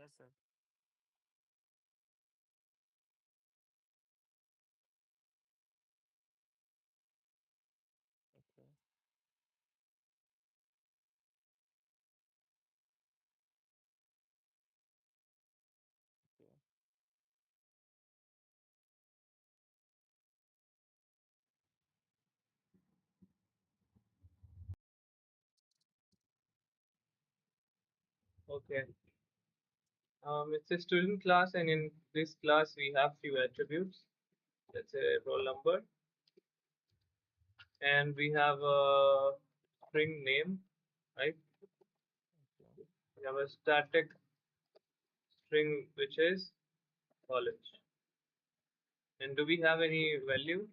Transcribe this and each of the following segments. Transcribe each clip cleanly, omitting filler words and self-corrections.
Yes, sir. Okay. Okay. Okay. It's a student class, and in this class we have few attributes. Let's say roll number, and we have a string name, right? Okay. We have a static string which is college. And do we have any value?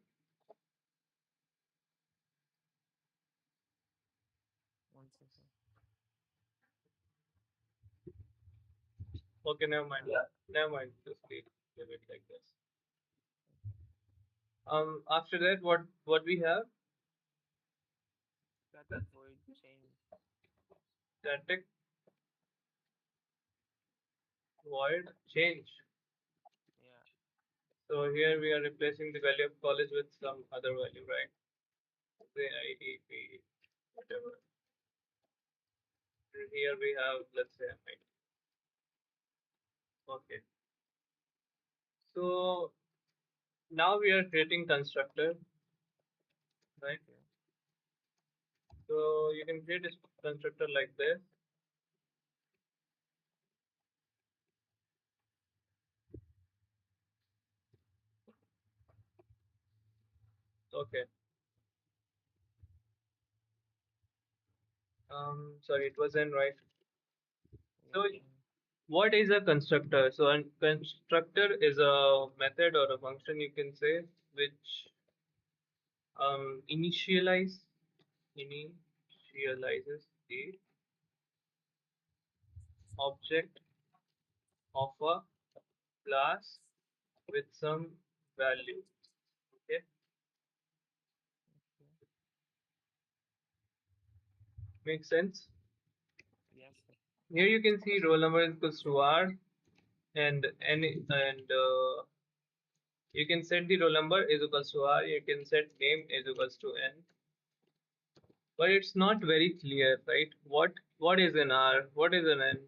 One second. Okay, never mind. Yeah. Never mind. Just leave it like this. Okay. After that, what we have? Static void change. Static void change. Yeah. So here we are replacing the value of college with some other value, right? Say ID, whatever. And here we have, let's say, ID. Okay. So now we are creating constructor, right? Okay. So you can create a constructor like this. Okay. Sorry, it was in right. Yeah. So what is a constructor? So a constructor is a method or a function you can say which initialize initializes the object of a class with some value. Okay, Okay. makes sense. Yes, sir. Here you can see roll number is equals to R and any and you can set the roll number is equals to R. You can set name is equals to N, but it's not very clear, right? What is an R? What is an N?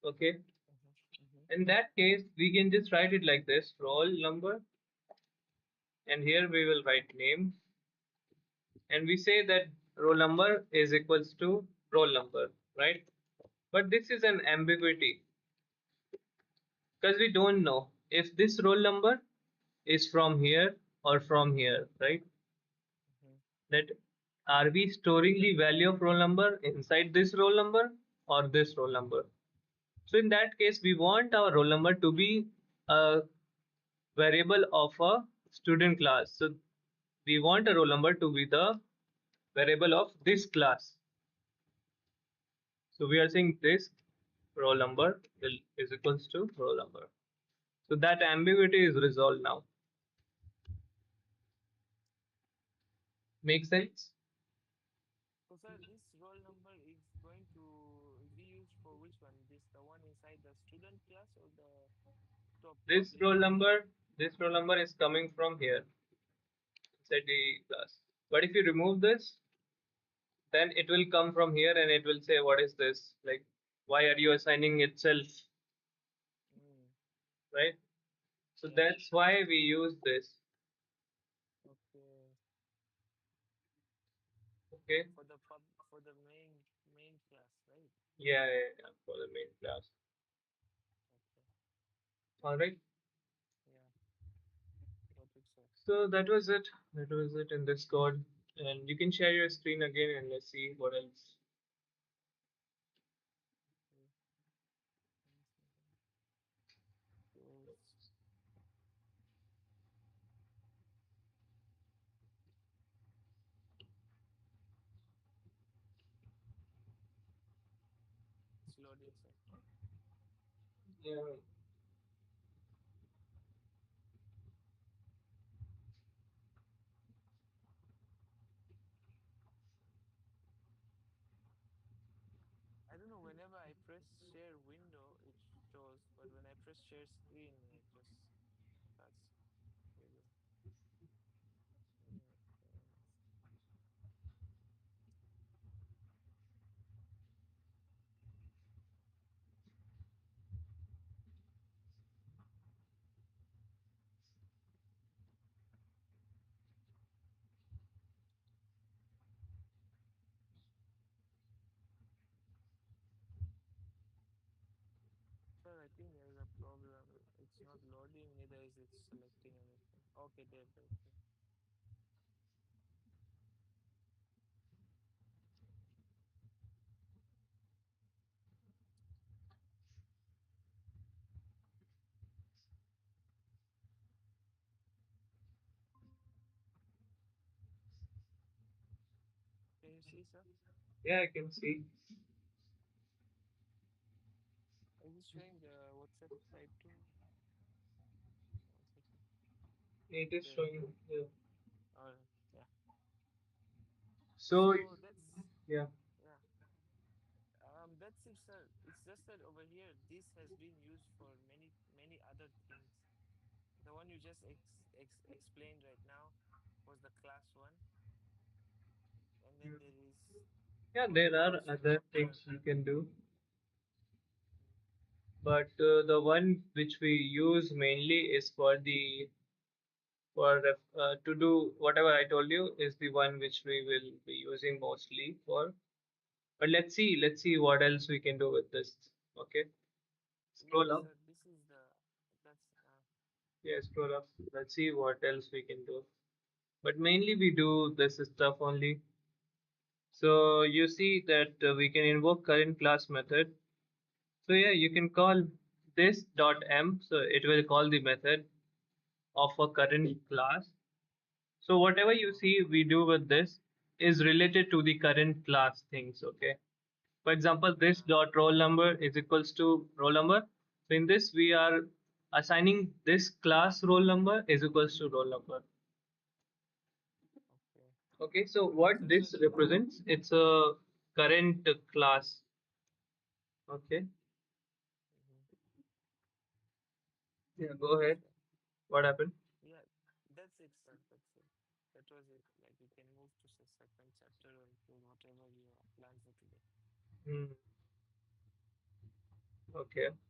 Okay. Mm-hmm. Mm-hmm. In that case, we can just write it like this: roll number, and here we will write name, and we say that roll number is equals to roll number, right? But this is an ambiguity because we don't know if this roll number is from here or from here, right? Mm-hmm. That are we storing the value of roll number inside this roll number or this roll number? So in that case, we want our roll number to be a variable of a student class. So we want a roll number to be the variable of this class. So we are saying this roll number is equals to roll number. So that ambiguity is resolved now. Make sense? So, sir, this roll number is going to be used for which one? This the one inside the student class or the top This public roll class? number, this roll number is coming from here inside the class. But if you remove this, then it will come from here and it will say, what is this? Like, why are you assigning itself, Mm. right? So Yeah. that's why we use this. Okay. Okay. For the for the main class, right? Yeah, for the main class. Okay. All right. Yeah. Got it, sir. So that was it. That was it in this code. And you can share your screen again and let's see what else. Okay. One second. Close. It's loading, sir. Yeah. I don't know. Whenever I press share window, press share screen. Just that's really. Okay. Sir, I think there is a problem. It's not loading, neither is it selecting anything. Okay, there. Can you see, sir? Yeah, I can see. Is it showing the WhatsApp side too? One second. It is There. showing. Yeah. Oh, yeah. So So yeah, yeah. That's it, sir. It's just that over here, this has been used for many other things. The one you just explained right now was the class one, and then there is yeah, for the there are course other chapter. things you can do, Mm, but the one which we use mainly is for the to do whatever I told you is the one which we will be using mostly for. But let's see what else we can do with this. Okay, yeah, scroll up. sir. This is the that's Yeah, scroll up. Let's see what else we can do. But mainly we do this stuff only. So you see that we can invoke current class method. So yeah, you can call this dot m. So it will call the method of a current class. So whatever you oh, see we do with this is related to the current class things. Okay. For example, this uh, dot roll number is equals to roll number. So in this we are assigning this class roll number is equals to roll number. okay. Okay, so what So sir, this represents, it's a current class. Okay, mhm, yeah, go ahead. sure. What happened? Yeah, that's it, sir. That's it. That was it. Like you can move to the second chapter or to whatever you plan for today. Hmm, okay, Yeah.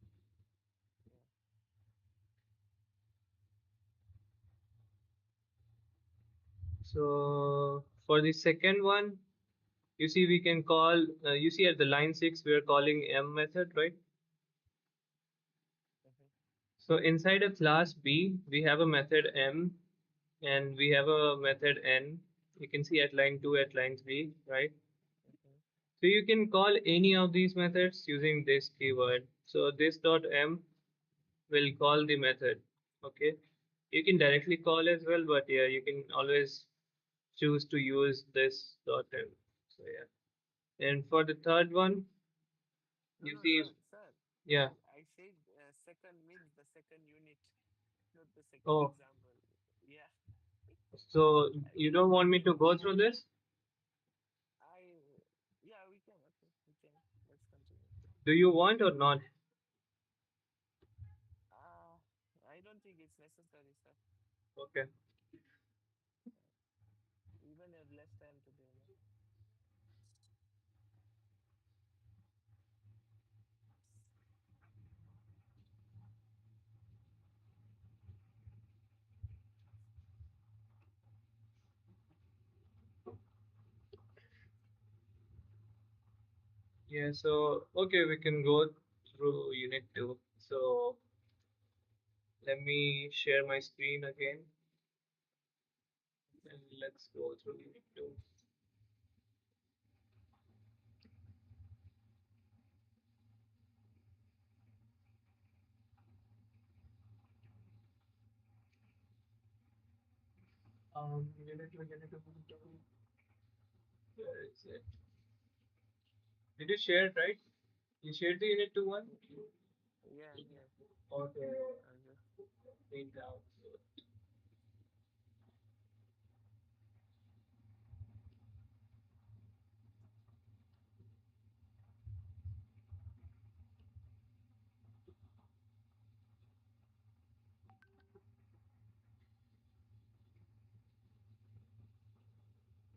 so for the second one, you see we can call, you see at the line 6, we are calling m method, right? Mm-hmm. So inside a class B, we have a method m and we have a method n. You can see at line 2, at line 3, right? Mm-hmm. So you can call any of these methods using this keyword. So this dot m will call the method. Okay. You can directly call as well, but yeah, you can always choose to use this dot m. So yeah. And for the third one, No, you no, see, sir. yeah. I said second means the second unit, not the second Oh, example. Yeah, so I you mean, don't want me to go through this? I yeah, we can. Okay, we can. Let's continue. Do you want or not? Uh, I don't think it's necessary, sir. Okay. Even have less time today. No? Yeah, so okay, we can go through unit 2. So let me share my screen again and let's go through unit 2. Unit 2. Where is it? Did you share it, right? You shared the unit 2 one? Yeah, yeah. Okay. I'll just Print out.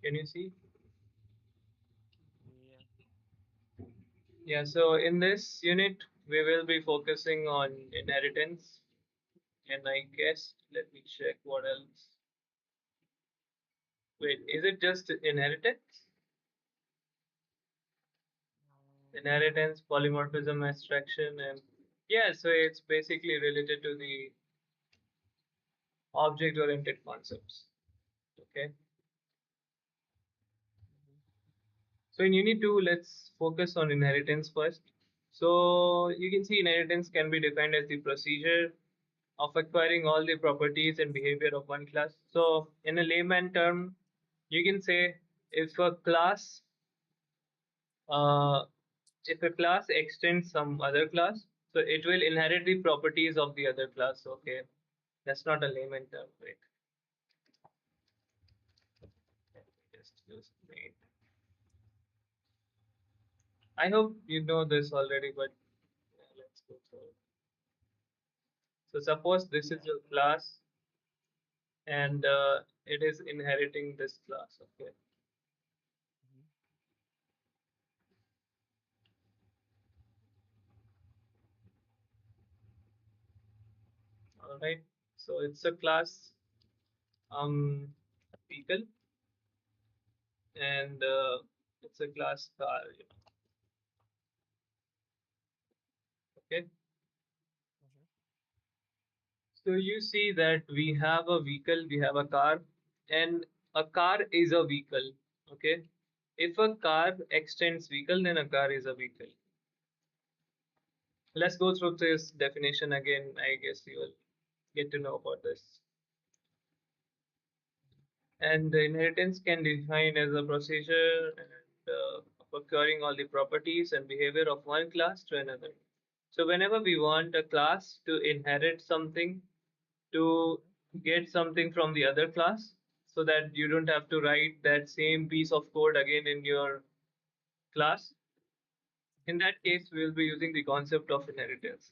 Can you see? Yeah. Yeah, so in this unit, we will be focusing on inheritance, and I guess, let me check what else. Wait, is it just inheritance? Inheritance, polymorphism, abstraction, and yeah, so it's basically related to the object-oriented concepts. Okay. So in Unit 2, let's focus on inheritance first. So you can see inheritance can be defined as the procedure of acquiring all the properties and behavior of one class. So in a layman term, you can say if a class uh, if a class extends some other class, so it will inherit the properties of the other class. Okay, that's not a layman term, right? Let me just use main. I hope you know this already, but yeah, let's go through it. So suppose this is Yeah. your class and it is inheriting this class. Okay, Mhm. all right. So it's a class vehicle, and it's a class car. Okay. Mhm. So you see that we have a vehicle, we have a car, and a car is a vehicle. Okay. If a car extends vehicle, then a car is a vehicle. Let's go through this definition again. I guess you will get to know about this. And the inheritance can be defined as a procedure and of acquiring all the properties and behavior of one class to another. So whenever we want a class to inherit something, to Mhm. get something from the other class, so that you don't have to write that same piece of code again in your class, in that case we will be using the concept of inheritance.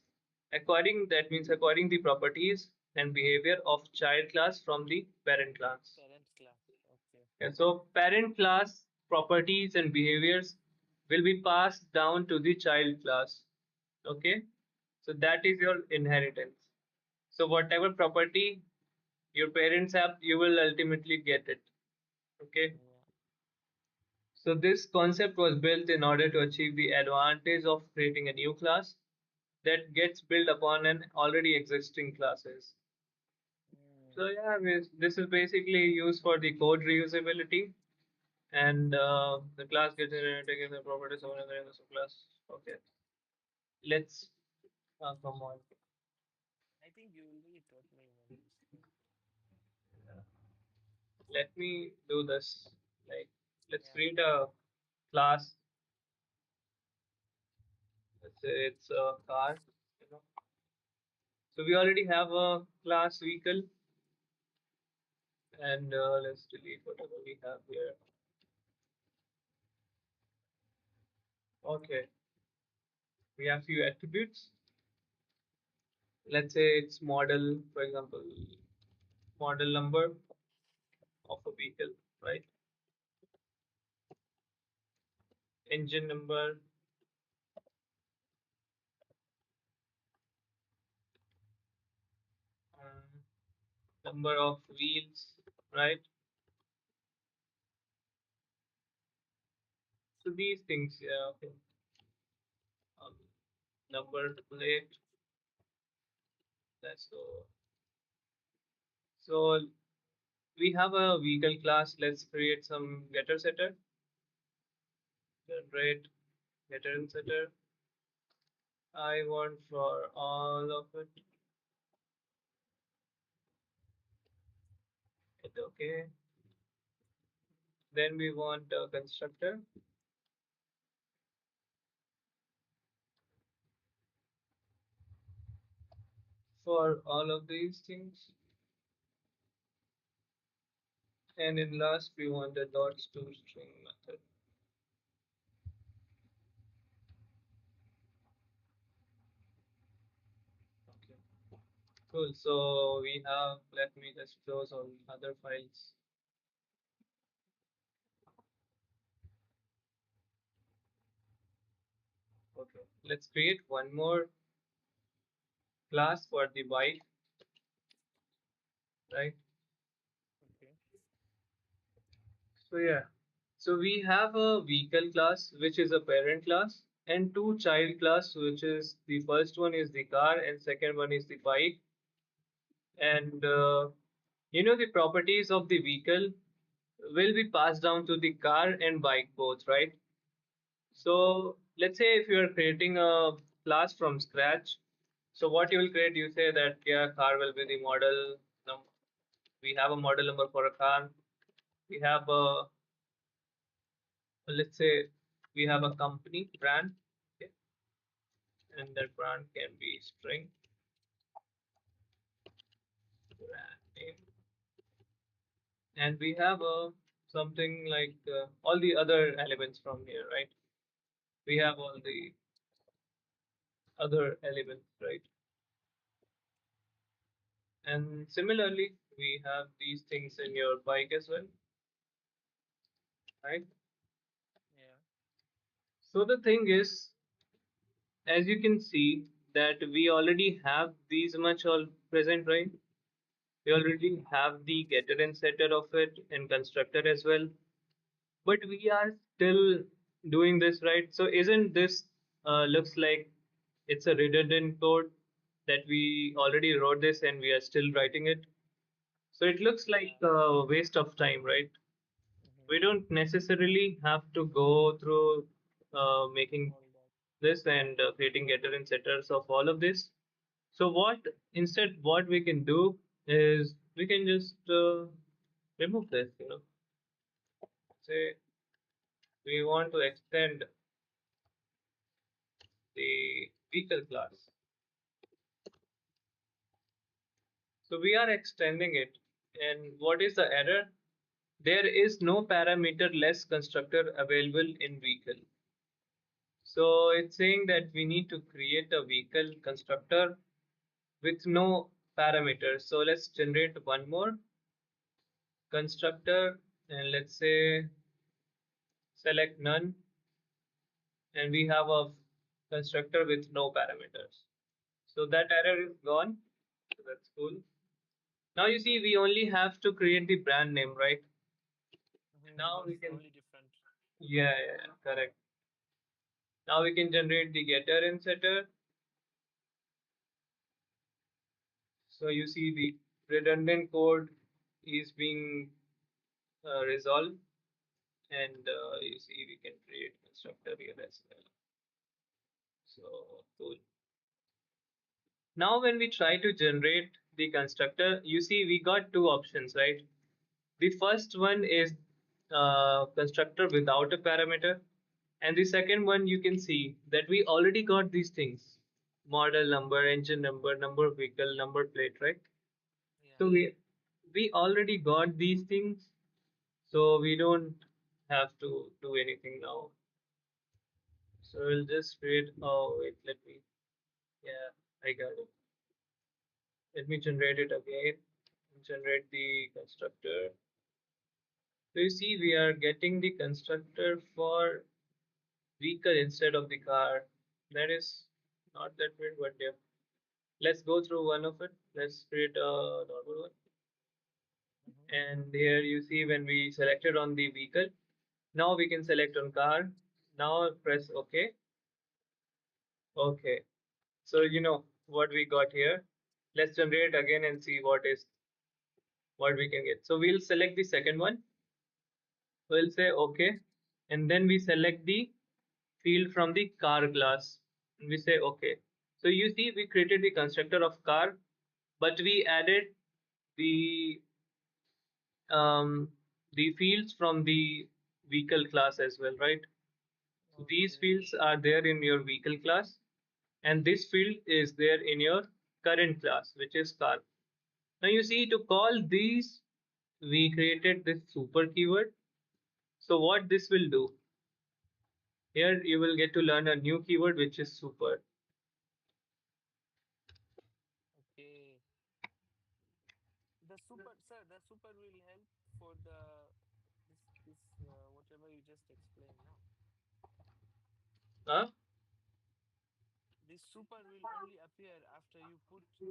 Acquiring, that means acquiring the properties and behavior of child class from the parent class. Parent class. Okay. Yeah, so parent class properties and behaviors will be passed down to the child class. Okay, so that is your inheritance. So whatever property your parents have, you will ultimately get it. Okay, Yeah. so this concept was built in order to achieve the advantage of creating a new class that gets built upon an already existing classes. Mm. So yeah, this is basically used for the code reusability, and the class gets taking the properties of another in the subclass. Okay, let's come on. I think you already taught me once. Let me do this. Like, let's Yeah. create a class. Let's say it's a car. You know. So we already have a class vehicle, and let's delete whatever we have here. Okay, we have few attributes. Let's say it's model, for example, model number of a vehicle, right? Engine number, number of wheels, right? So these things, yeah, okay. Um, Number plate. Let's go. So we have a vehicle class. Let's create some getter setter. Generate getter and setter. I want for all of it. Hit okay. Then we want a constructor for all of these things. And in last, we want a dots to string method. Okay, cool. So we have, let me just close all other files. let's create one more class for the bike, right? Okay. So yeah, so we have a vehicle class, which is a parent class, and two child class, which is the first one is the car and second one is the bike. And the properties of the vehicle will be passed down to the car and bike both, right? So let's say if you are creating a class from scratch, so what you will create, you say that yeah, car will be the model. We have a model number for a car. We have a, let's say we have a company brand, okay, and that brand can be string brand name, and we have a something like all the other elements from here, right? We have all the other elements, right? And similarly, we have these things in your bike as well, right? Yeah. So the thing is, as you can see, that we already have these much all present, right? We already have the getter and setter of it and constructor as well. But we are still doing this, right? So isn't this looks like it's a redundant code that we already wrote this and we are still writing it? So it looks like Yeah. a waste of time, right? Mm-hmm. We don't necessarily have to go through making All that. this and creating getter and setters of all of this. So what we can do is we can just remove this, say we want to extend the vehicle class. So we are extending it. And what is the error? There is no parameter less constructor available in vehicle. So it's saying that we need to create a vehicle constructor with no parameters. So let's generate one more constructor and let's say select none, and we have a constructor with no parameters. So that error is gone. So that's cool. Now you see we only have to create the brand name, right? And Mm-hmm. now Because we the can, only different. yeah, yeah, yeah, correct. Now we can generate the getter and setter. So you see the redundant code is being resolved, and you see we can create constructor here as well. So cool. Now when we try to generate the constructor, you see we got two options, right? The first one is constructor without a parameter, and the second one you can see that we already got these things: model number, engine number, number of vehicle, number plate, right? Yeah. So we already got these things, so we don't have to do anything now. So we'll just create. Oh wait, let me. Yeah, I got it. Let me generate it again. Generate the constructor. So you see, we are getting the constructor for vehicle instead of the car. That is not that weird, but yeah. Let's go through one of it. Let's create a normal one. Mm-hmm. And here you see when we selected on the vehicle, now we can select on car. Now press OK. Okay. So you know what we got here. Let's generate again and see what we can get. So we'll select the second one. We'll say OK. And then we select the field from the car class. And we say OK. So you see we created the constructor of car, but we added the um, the fields from the vehicle class as well, right? So these Okay. fields are there in your vehicle class, and this field is there in your current class, which is car. Now you see to call these, we created this super keyword. So what this will do, here you will get to learn a new keyword which is super. Okay. The super, sir, the super will help for this whatever you just explained now. Huh? this super will only appear after you put the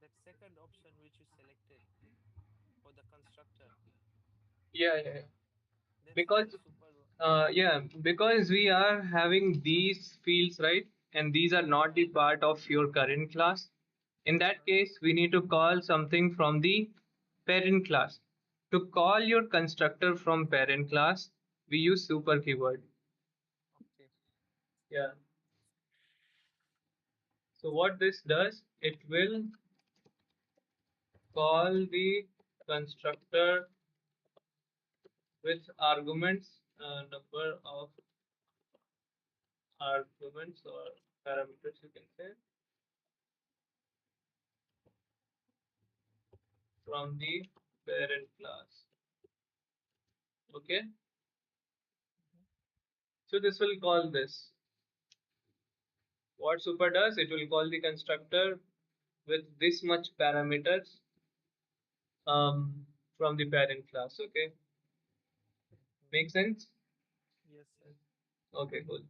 that second option which you selected for the constructor. Yeah, yeah, yeah. That's how Because the super. yeah, because we are having these fields, right? And these are not Yeah. the part of your current class. In that Uh-huh. case, we need to call something from the parent class. To call your constructor from parent class, we use super keyword. Okay. Yeah. So what this does, it will call the constructor with arguments, number of arguments or parameters, you can say, from the parent class. Okay. So this will call this. What super does, it will call the constructor with this much parameters um, from the parent class. Okay. Make sense? Yes, sir. Okay, cool.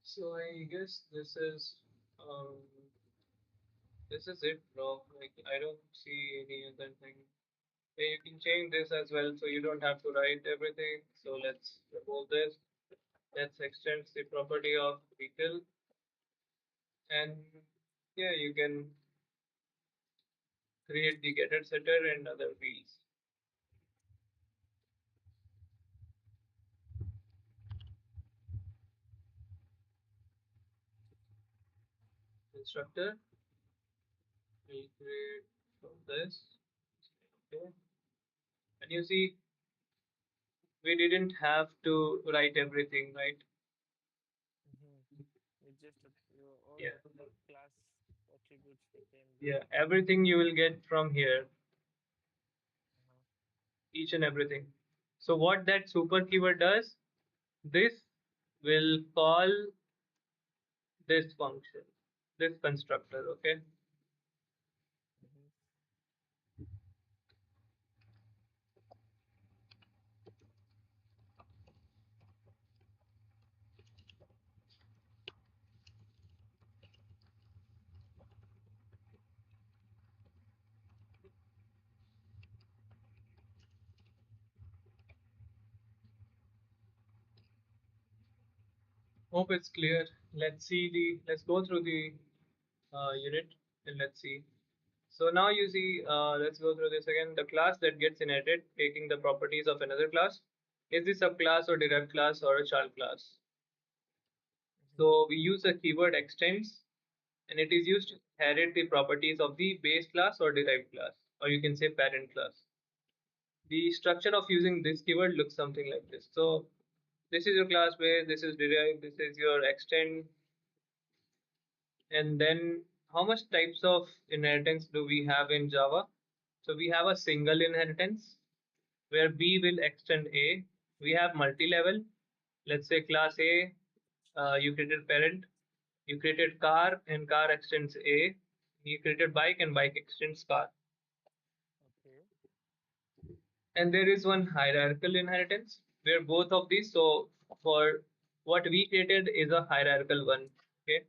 So I guess um, this is it, bro. Like I don't see any other thing. Yeah, you can change this as well, so you don't have to write everything. So let's remove this. Let's extend the property of vehicle, and yeah, you can create the getter setter and other fields. Constructor will create from this. Okay, and you see we didn't have to write everything, right? Mm-hmm. It's just all Yeah, the class attributes they came there. yeah, everything you will get from here, Uh-huh. each and everything. So what that super keyword does, this will call this function, this constructor. Okay. Mm-hmm. Hope it's clear. Let's go through the unit and let's see. So now you see, let's go through this again. The class that gets inherited, taking the properties of another class, is the subclass or derived class or a child class. Mm-hmm. So we use a keyword extends, and it is used to Yes. inherit the properties of the base class or derived class, or you can say parent class. The structure of using this keyword looks something like this. So this is your class base, this is derived, this is your extend, and then how much types of inheritance do we have in Java? So we have a single inheritance where B will extend A. We have multi-level. Let's say class A, you created parent, you created car, and car extends A. You created bike, and bike extends car. Okay. And there is one hierarchical inheritance where both of these. So for what we created is a hierarchical one. Okay.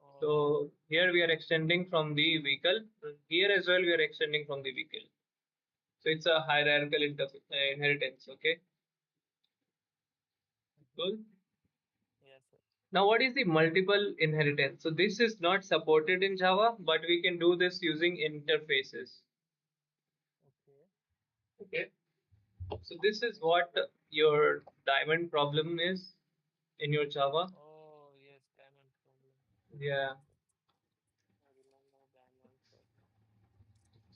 Oh. So here we are extending from the vehicle. Here as well we are extending from the vehicle. So it's a hierarchical inheritance. Okay. Mm-hmm. Cool. Yes, sir. Now, what is the multiple inheritance? So this is not supported in Java, but we can do this using interfaces. Okay. Okay. So this is Okay. what your diamond problem is in your Java. Oh, yes, diamond problem. Yeah. Yes, sir. I remember diamond problem.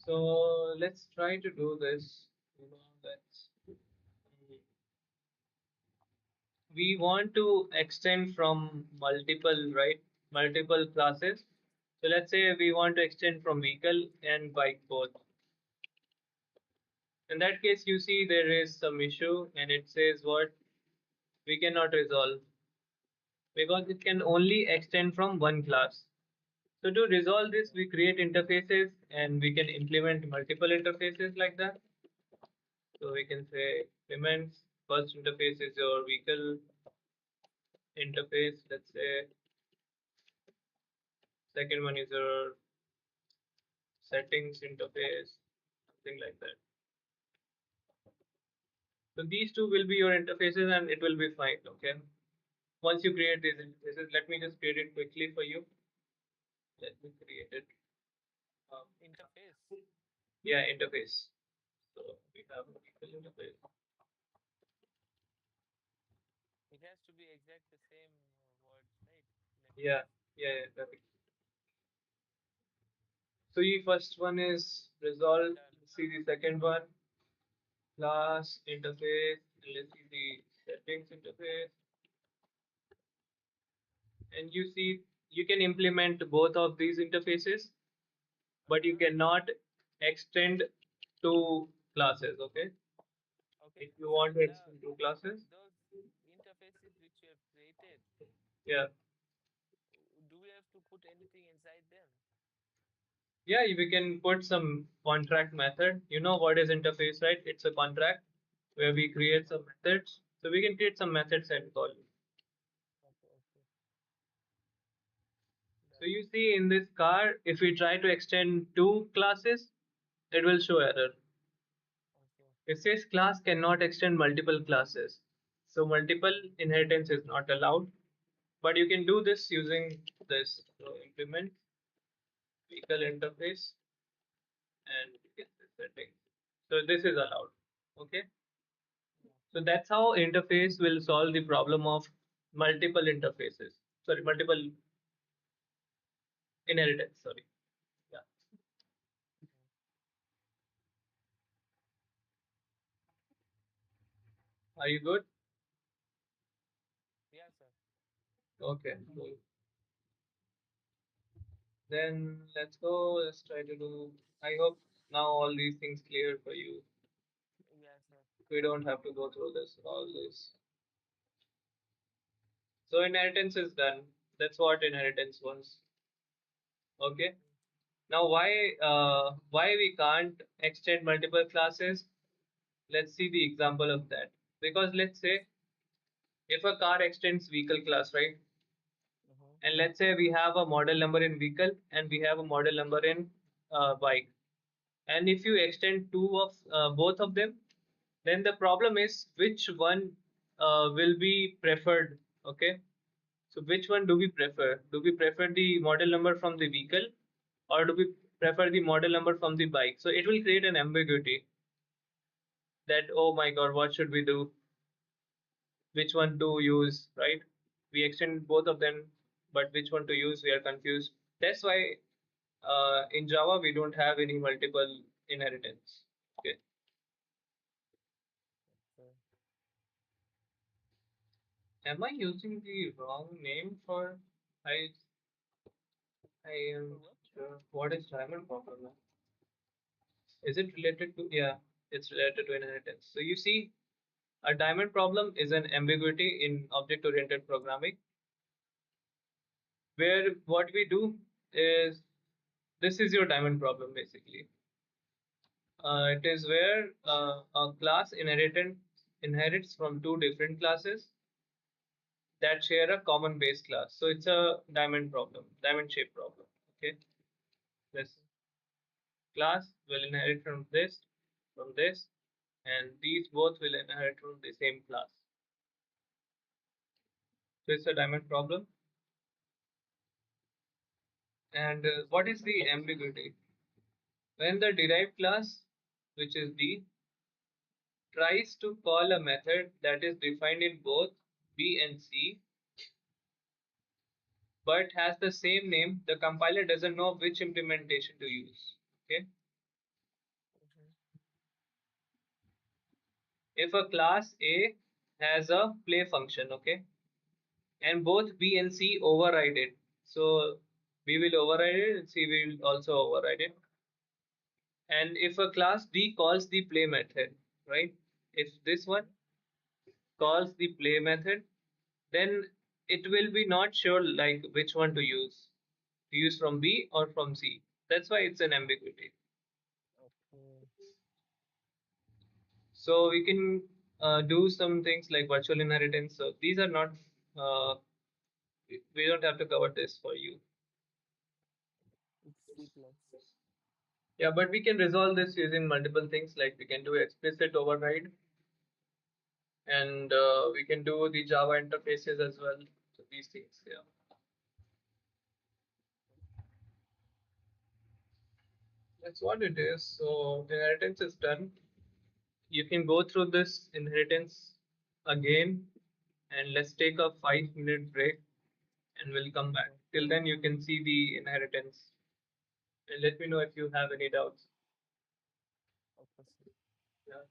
So let's try to do this. You know, let's we want to extend from multiple, right? Multiple classes. So let's say we want to extend from vehicle and bike both. In that case, you see there is some issue and it says what we cannot resolve because it can only extend from one class. So to resolve this, Okay. we create interfaces and we can implement multiple interfaces like that. So we can say implements, first interface is your vehicle, interface. Let's say second one is your settings interface, something like that. So these two will be your interfaces and it will be fine. Okay. Once you create these interfaces, let me just create it quickly for you. Let me create it. Um, Interface. yeah, interface. So we have a vehicle interface. It has to be exact the same words, right? Let me Yeah, just. yeah, perfect. So the first one is resolve. Done. See the second one, class interface. Let's see the settings interface. And you see, you can implement both of these interfaces, but you Uh-huh. cannot extend two classes. Okay, Okay. if you So want to extend two classes, those interfaces which you have created, yeah, do we have to put anything inside them? yeah, we can put some contract method. You know what is interface, right? It's a contract where we create Uh-huh. some methods. So we can create some methods and call. Okay. Okay. So Done. you see in this car, if we try to extend two classes, it will show error. Okay. It says class cannot extend multiple classes. So multiple inheritance is not allowed. But you can do this using this. So implement vehicle interface and get the setting. So this is allowed. Okay. Yeah. So that's how interface will solve the problem of multiple interfaces. Sorry, multiple inheritance. Sorry. Yeah. Mhm. Are you good? Yeah, sir. Okay. Cool. Then let's go. Let's try to do. I hope now all these things clear for you. Yeah, sir. We don't have to go through this all this. So inheritance is done. That's what inheritance was. Okay. Mhm. Now why we can't extend multiple classes? Let's see the example of that. Because let's say if a car extends vehicle class, right? Mhm. And let's say we have a model number in vehicle and we have a model number in bike. And if you extend two of both of them, then the problem is which one will be preferred. Okay, so which one do we prefer? Do we prefer the model number from the vehicle or do we prefer the model number from the bike? So it will create an ambiguity that, oh my god, what should we do? Which one to use, right? We extend both of them, but which one to use, we are confused. That's why in Java we don't have any multiple inheritance. Okay. Okay. Am I using the wrong name for I I For am what? sure. What is diamond problem? Is it related to, yeah, it's related to inheritance. So you see, a diamond problem is an ambiguity in object oriented programming where what we do is this is your diamond problem basically. It is where a class inherits from two different classes that share a common base class. So it's a diamond problem, diamond shape problem. Okay, this Okay. class will inherit from this, and these both will inherit from the same class. So it's a diamond problem. And what is the ambiguity? When the derived class, which is D, tries to call a method that is defined in both B and C, but has the same name, the compiler doesn't know which implementation to use. Okay. Mhm. If a class A has a play function, okay, and both B and C override it. So B will override it and C will also override it. And if a class D calls the play method, right? If this one Mhm. calls the play method, then it will be not sure like which one to use from B or from C. That's why it's an ambiguity. Okay. So we can do some things like virtual inheritance. So these are not. Uh, we don't have to cover this for you. It's C plus. Yeah, but we can resolve this using multiple things, like we can do explicit override, and we can do the Java interfaces as well. So these things, yeah. That's what it is. So inheritance is done. You can go through this inheritance again, and let's take a 5 minute break and we'll come back. Okay. Till then, you can see the inheritance and let me know if you have any doubts. Okay, sir. Yeah.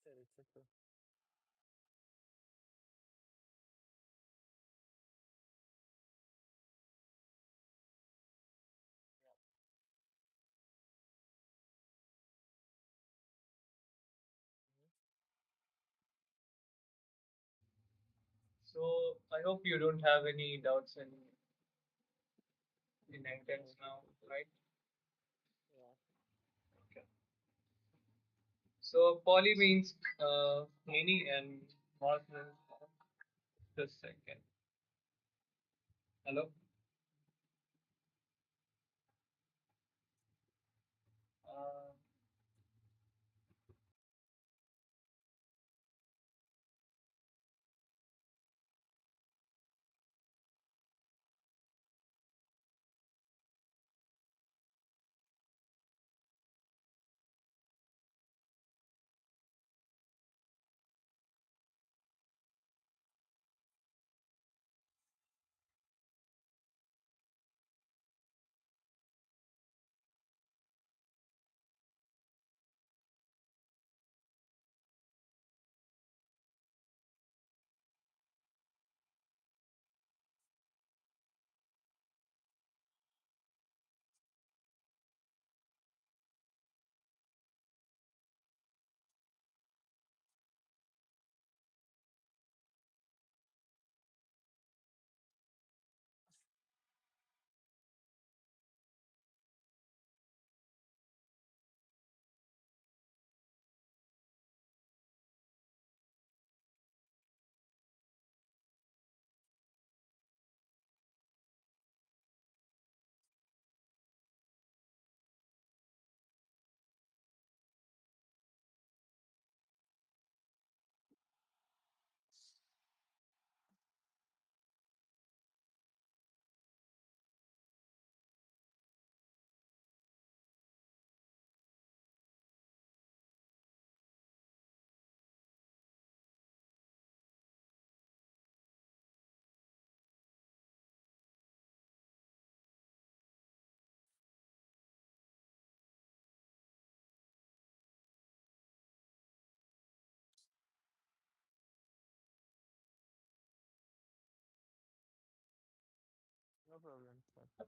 sir, it's okay. Yeah. Mhm. So I hope you don't have any doubts in No, Entence it's now, okay. right? Yeah. Okay. So poly means many and morph means just a second. Hello. Uh, No problem, sir.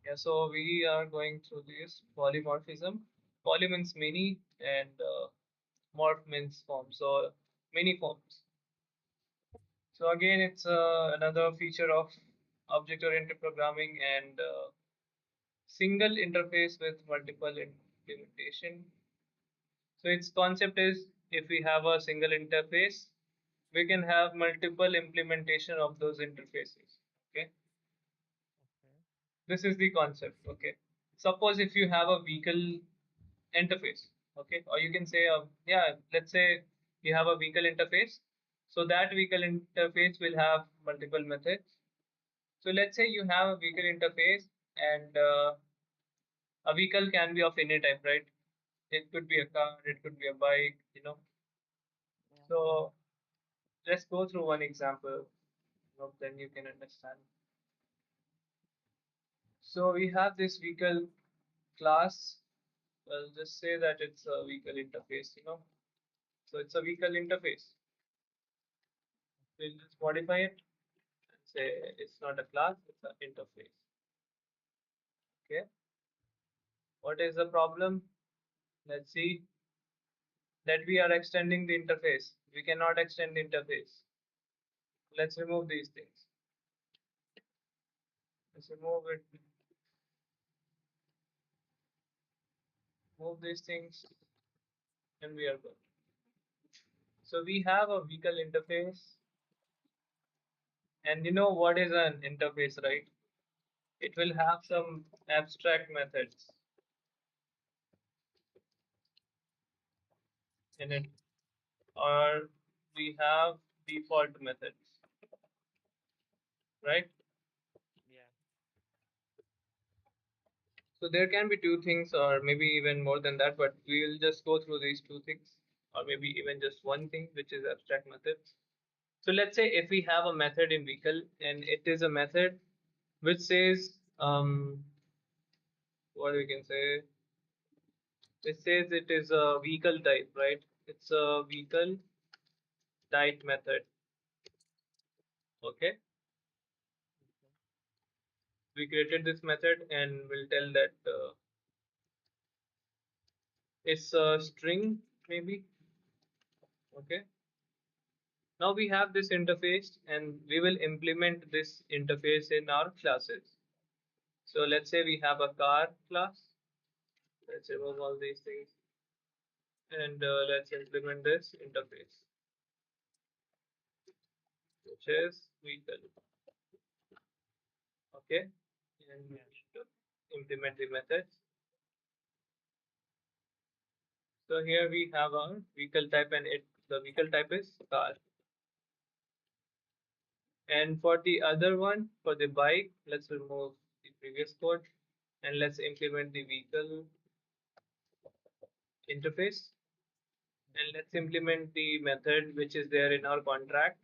yeah. So we are going through this polymorphism. Poly means many and morph means form. So many forms. So again, it's another feature of object-oriented programming and single interface with multiple implementation. So its concept is if we have a single interface, we can have multiple implementation of those interfaces. Okay, Okay. this is the concept. Okay, suppose if you have a vehicle interface, okay, or you can say, yeah, let's say you have a vehicle interface. So that vehicle interface will have multiple methods. So let's say you have a vehicle interface and a vehicle can be of any type, right? It could be a car, it could be a bike, you know. Yeah. So let's go through one example, then you can understand. So we have this vehicle class. Well, just say that it's a vehicle interface, you know. So it's a vehicle interface. We'll just modify it and say it's not a class, it's an interface. Okay. What is the problem? Let's see that we are extending the interface. We cannot extend the interface. Let's remove these things. Let's remove it, move these things, and we are good. So we have a vehicle interface, and you know what is an interface, right? It will have some abstract methods in it, or we have default methods, right? Yeah. So there can be two things, or maybe even more than that, but we will just go through these two things, or maybe even just one thing, which is abstract methods. So let's say if we have a method in vehicle, and it is a method which says, what we can say, It says it is a vehicle type, right? It's a vehicle type method. Okay. Okay. We created this method and we'll tell that it's a string maybe. Okay. Now we have this interface and we will implement this interface in our classes. So let's say we have a car class. Let's remove all these things and let's implement this interface, which is vehicle. Okay. And we Yeah. need to implement the methods. So here we have our vehicle type and the vehicle type is car. And for the other one, for the bike, let's remove the previous code and let's implement the vehicle interface. And let's implement the method which is there in our contract.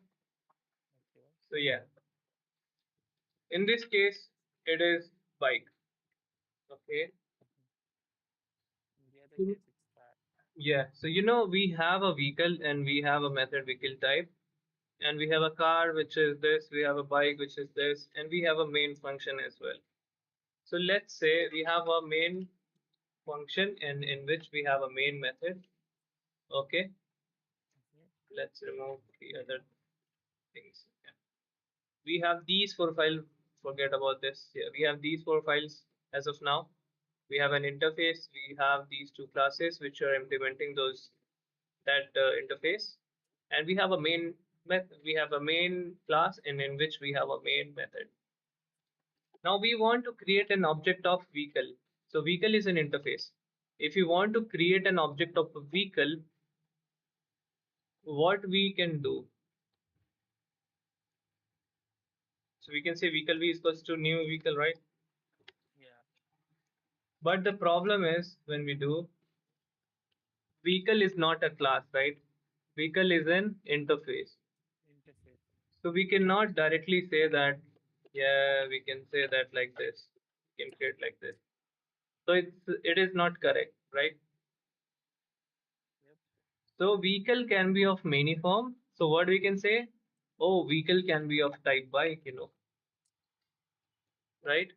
Okay. So yeah, in this case, it is bike. Okay. In the other Mm. case, it's car. Yeah. So we have a vehicle and we have a method vehicle type, and we have a car which is this, we have a bike which is this, and we have a main function as well. So let's say we have a main function and in which we have a main method. Okay, Mhm. let's remove the other things. Yeah. We have these four files. Forget about this. Yeah, we have these four files as of now. We have an interface. We have these two classes which are implementing that interface, and we have a main method. We have a main class in which we have a main method. Now we want to create an object of vehicle. So vehicle is an interface. If you want to create an object of a vehicle, what we can do? So we can say vehicle v is equals to new vehicle, right? Yeah. But the problem is when we do, vehicle is not a class, right? Vehicle is an interface. Interface. So we cannot directly say that, yeah, we can say that like this. We can create like this. So it is not correct, right? Yep. So vehicle can be of many form. So what we can say? Oh, vehicle can be of type bike, right?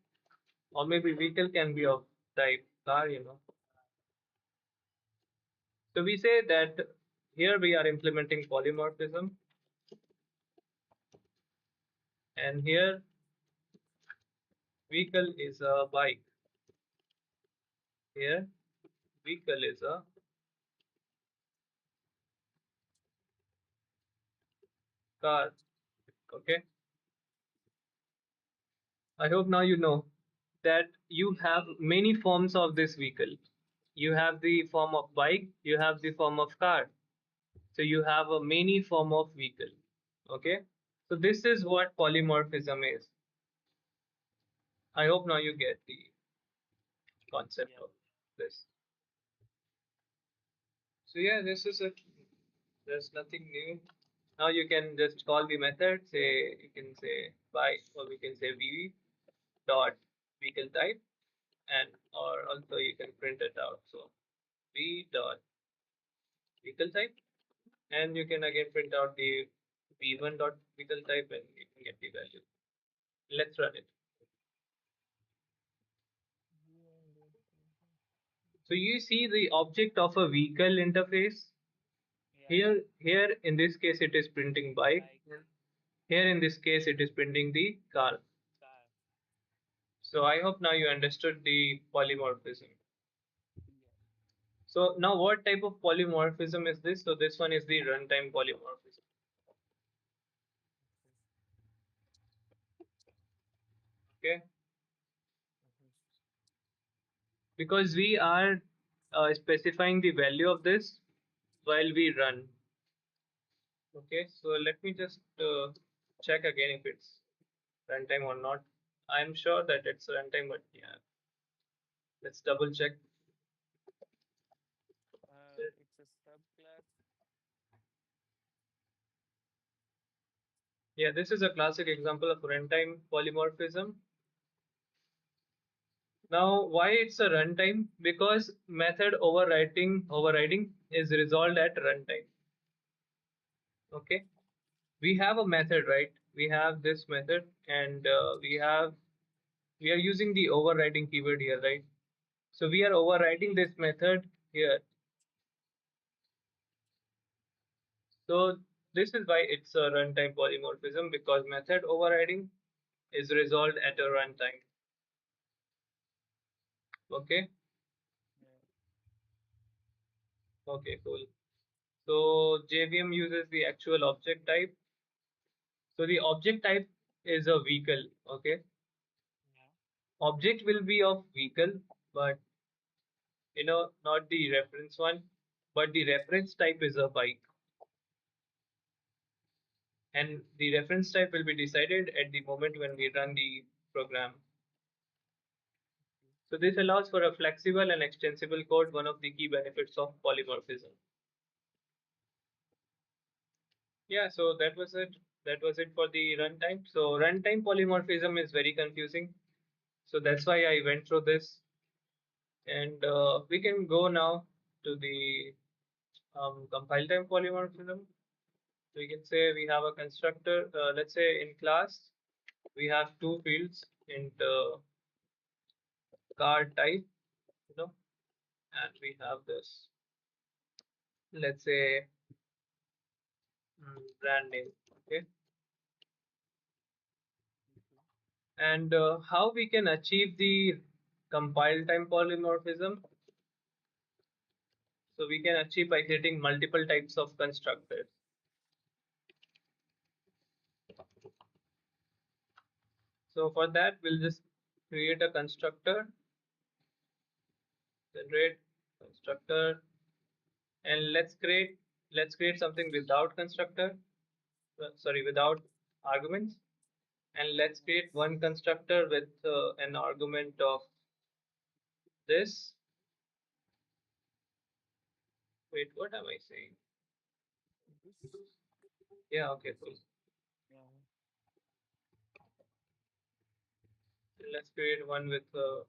Or maybe vehicle can be of type car. So we say that here we are implementing polymorphism, and here vehicle is a bike. Here vehicle is a car. Okay. I hope now you know that you have many forms of this vehicle. You have the form of bike, you have the form of car. So you have a many form of vehicle. Okay. So this is what polymorphism is. I hope now you get the concept Yep. of this. So yeah, this is it. There's nothing new. Now you can just call the method, say you can say by, or we can say v dot vehicle type, and or also you can print it out. So v dot vehicle type, and you can again print out the v1 dot vehicle type and you can get the value. Let's run it. So you see the object of a vehicle interface. Yeah. Here in this case it is printing bike. Bike. Here in this case it is printing the car. Car. So I hope now you understood the polymorphism. Yeah. So now what type of polymorphism is this? So this one is the runtime polymorphism. Okay, Mhm. because we are specifying the value of this while we run. Okay, so let me just check again if it's runtime or not. I'm sure that it's runtime, but yeah, let's double check. It's a subclass. Yeah, this is a classic example of runtime polymorphism. Now, why it's a runtime? Because method overriding is resolved at runtime. Okay, we have a method, right? We have this method, and we are using the overriding keyword here, right? So we are overriding this method here. So this is why it's a runtime polymorphism, because method overriding is resolved at a runtime. Okay. Yeah. Okay, cool. So JVM uses the actual object type. So the object type is a vehicle. Okay. Yeah. Object will be of vehicle, but not the reference one, but the reference type is a bike. And the reference type will be decided at the moment when we run the program. So this allows for a flexible and extensible code, one of the key benefits of polymorphism. Yeah, so that was it. That was it for the runtime. So runtime polymorphism is very confusing. So that's why I went through this. And we can go now to the compile time polymorphism. We can say we have a constructor. Let's say in class, we have two fields in the car type, and we have this, let's say, brand name. Okay. And how we can achieve the compile time polymorphism? So we can achieve by creating multiple types of constructors. So for that, we'll just create a constructor, generate constructor, and let's create something without constructor. Sorry, without arguments, and let's create one constructor with an argument of this. Wait, what am I saying? This. Yeah, okay, cool. Yeah. Let's create one with a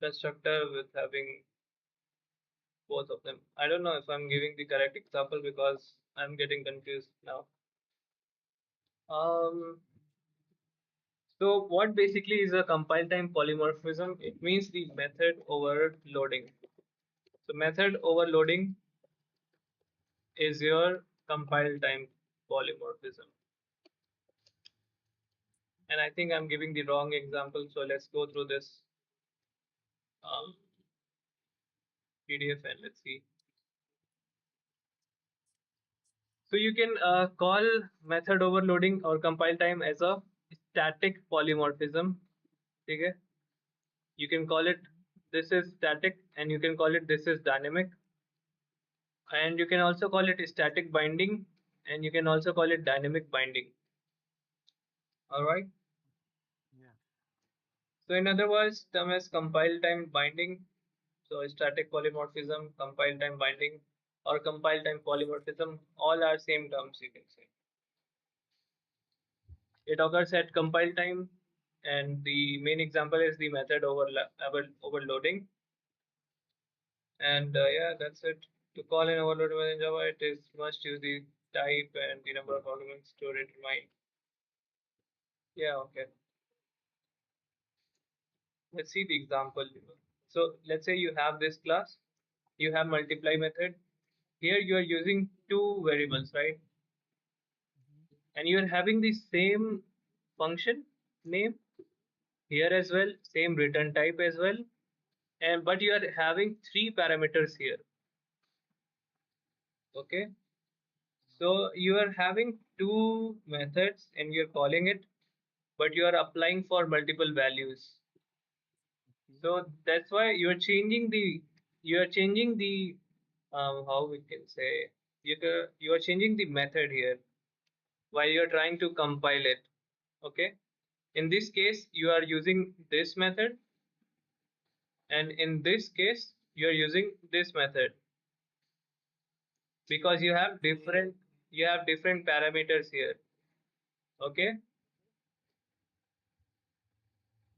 constructor with having both of them. I don't know if I'm giving the correct example because I'm getting confused now. Um, so what basically is a compile time polymorphism? It means the method overloading. So method overloading is your compile time polymorphism. And I think I'm giving the wrong example. So let's go through this um, PDF and let's see. So you can call method overloading or compile time as a static polymorphism. Okay? You can call it this is static, and you can call it this is dynamic, and you can also call it static binding, and you can also call it dynamic binding. All right. Yeah. So in other words, term as compile time binding. So static polymorphism, compile time binding, or compile time polymorphism, all are same terms, you can say. It occurs at compile time, and the main example is the method overloading. And yeah, that's it. To call an overload in Java, it is must use the type and the number of arguments to determine. Yeah, okay. Let's see the example. So let's say you have this class, you have multiply method. Here you are using two variables, right? And you are having the same function name here as well, same return type as well, and but you are having three parameters here. Okay, so you are having two methods and you're calling it, but you are applying for multiple values. So that's why you are changing the how we can say, you are changing the method here while you're trying to compile it. Okay, in this case you are using this method, and in this case you are using this method, because Okay. you have different parameters here. Okay,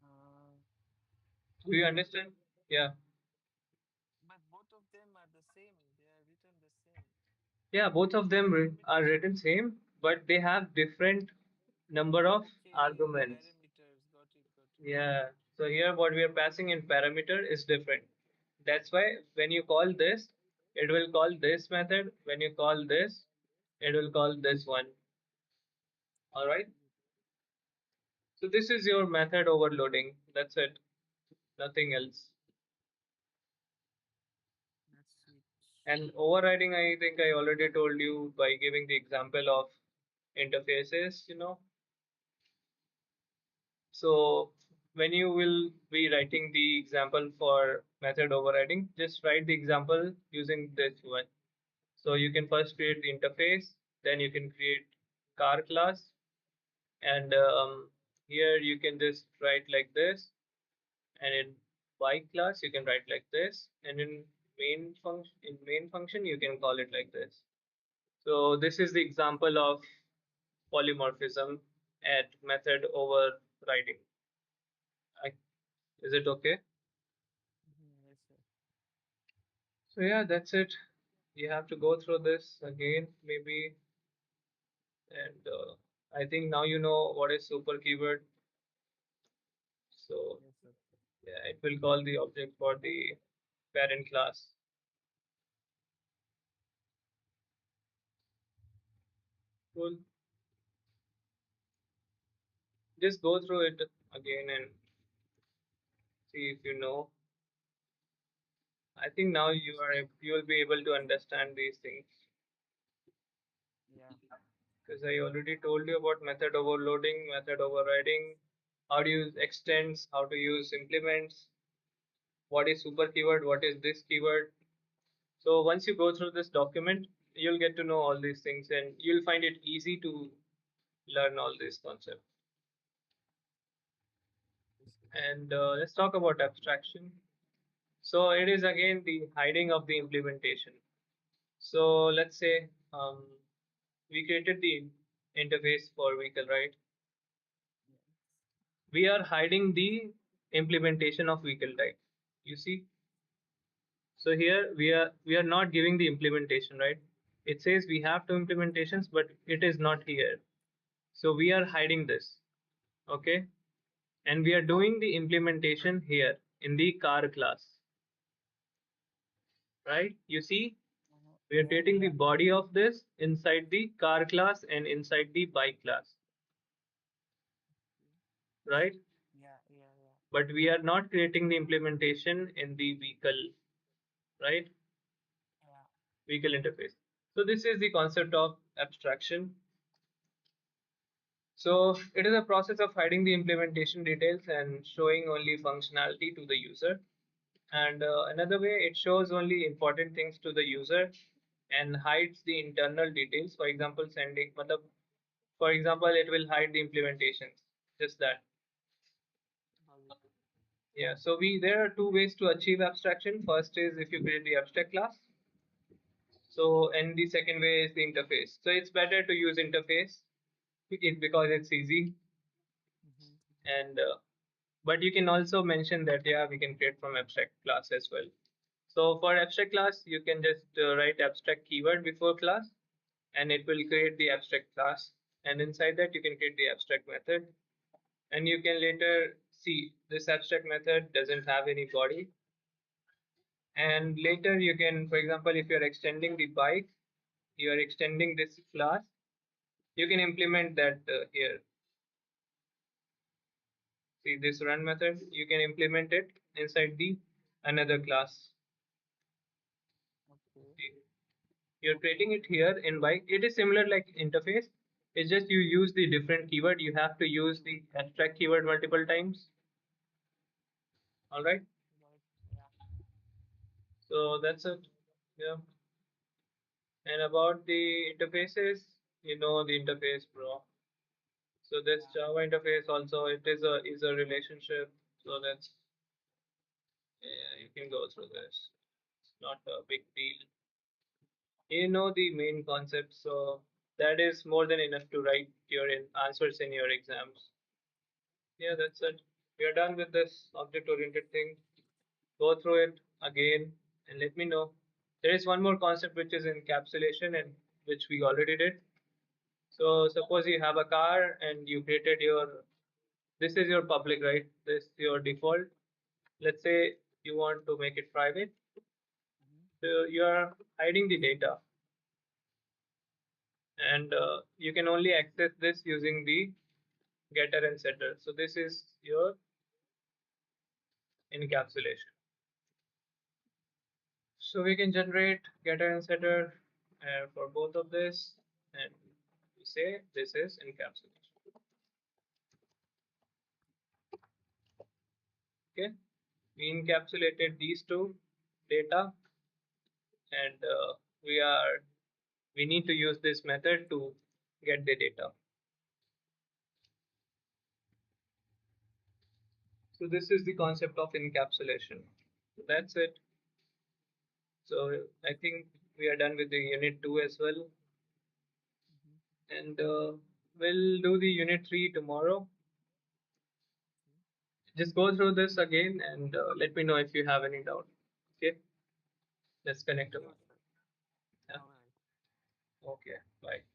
Uh, Do you understand? Yeah. But both of them are the same. They are written the same. Yeah, both of them are Parameters. written same, but they have different number of Okay, arguments. parameters. Got it. Got it. Yeah. So here what we are passing in parameter is different. That's why when you call this, it will call this method. When you call this, it will call this one. All right. So this is your method overloading. That's it. Nothing else. Let's switch. And overriding, I think I already told you by giving the example of interfaces, So when you will be writing the example for method overriding, just write the example using this one. So you can first create the interface, then you can create car class, and here you can just write like this, and in bike class you can write like this, and in main function you can call it like this. So this is the example of polymorphism at method overriding. I, is it okay? Yes, sir. So yeah, that's it. You have to go through this again, maybe, and I think now you know what is super keyword. So Yes, sir. yeah, it will call the object for the parent class. Cool. Just go through it again and see if you know. I think now Yes, sir. you will be able to understand these things Yeah. because I already told you about method overloading, method overriding, how to use extends, how to use implements, what is super keyword, what is this keyword. So once you go through this document, you'll get to know all these things and you'll find it easy to learn all these concepts. Yes, sir. And let's talk about abstraction. So it is again the hiding of the implementation. So let's say we created the interface for vehicle, right? Yes. We are hiding the implementation of vehicle type. You see, so here we are not giving the implementation, right? It says we have two implementations, but it is not here. So we are hiding this, okay? And we are doing the implementation here in the car class, right? You see, we are Yeah, creating the body of this inside the car class and inside the bike class, right? yeah, yeah, yeah, But we are not creating the implementation in the vehicle, right? yeah. Vehicle interface. So this is the concept of abstraction. So it is a process of hiding the implementation details and showing only functionality to the user. And another way, it shows only important things to the user and hides the internal details. For example, for example, it will hide the implementations. Just that. Got it. Yeah. So there are two ways to achieve abstraction. First is if you create the abstract class. So and the second way is the interface. So it's better to use interface because it's easy Mm-hmm. and but you can also mention that yeah we can create from abstract class as well. So for abstract class you can just write abstract keyword before class and it will create the abstract class, and inside that you can create the abstract method, and you can later see this abstract method doesn't have any body, and later you can, for example, if you're extending the bike, you are extending this class, you can implement that here. See this run method, you can implement it inside the another class. Okay. See, you're creating it here in bike. It is similar like interface. It's just you use the different keyword. You have to use the abstract keyword multiple times. All right. Got it. Yeah. So that's it. Yeah. And about the interfaces, you know the interface, bro. So this Yeah. Java interface also it is a relationship. So that's yeah, you can go through this. It's not a big deal. You know the main concept, so that is more than enough to write your answers in your exams. Yeah, that's it. We are done with this object oriented thing. Go through it again and let me know. There is one more concept which is encapsulation and which we already did. So suppose you have a car and you created your, this is your public, right? This is your default. Let's say you want to make it private. Mm-hmm. So you are hiding the data and you can only access this using the getter and setter. So this is your encapsulation. So we can generate getter and setter for both of this, and we say this is encapsulation. Okay, we encapsulated these two data, and we need to use this method to get the data. So this is the concept of encapsulation. So that's it. So I think we are done with the unit 2 as well, Mm-hmm. and we'll do the unit 3 tomorrow. Just go through this again and let me know if you have any doubt. Okay, let's connect Sure, tomorrow. sure. Yeah. All right. Okay, bye.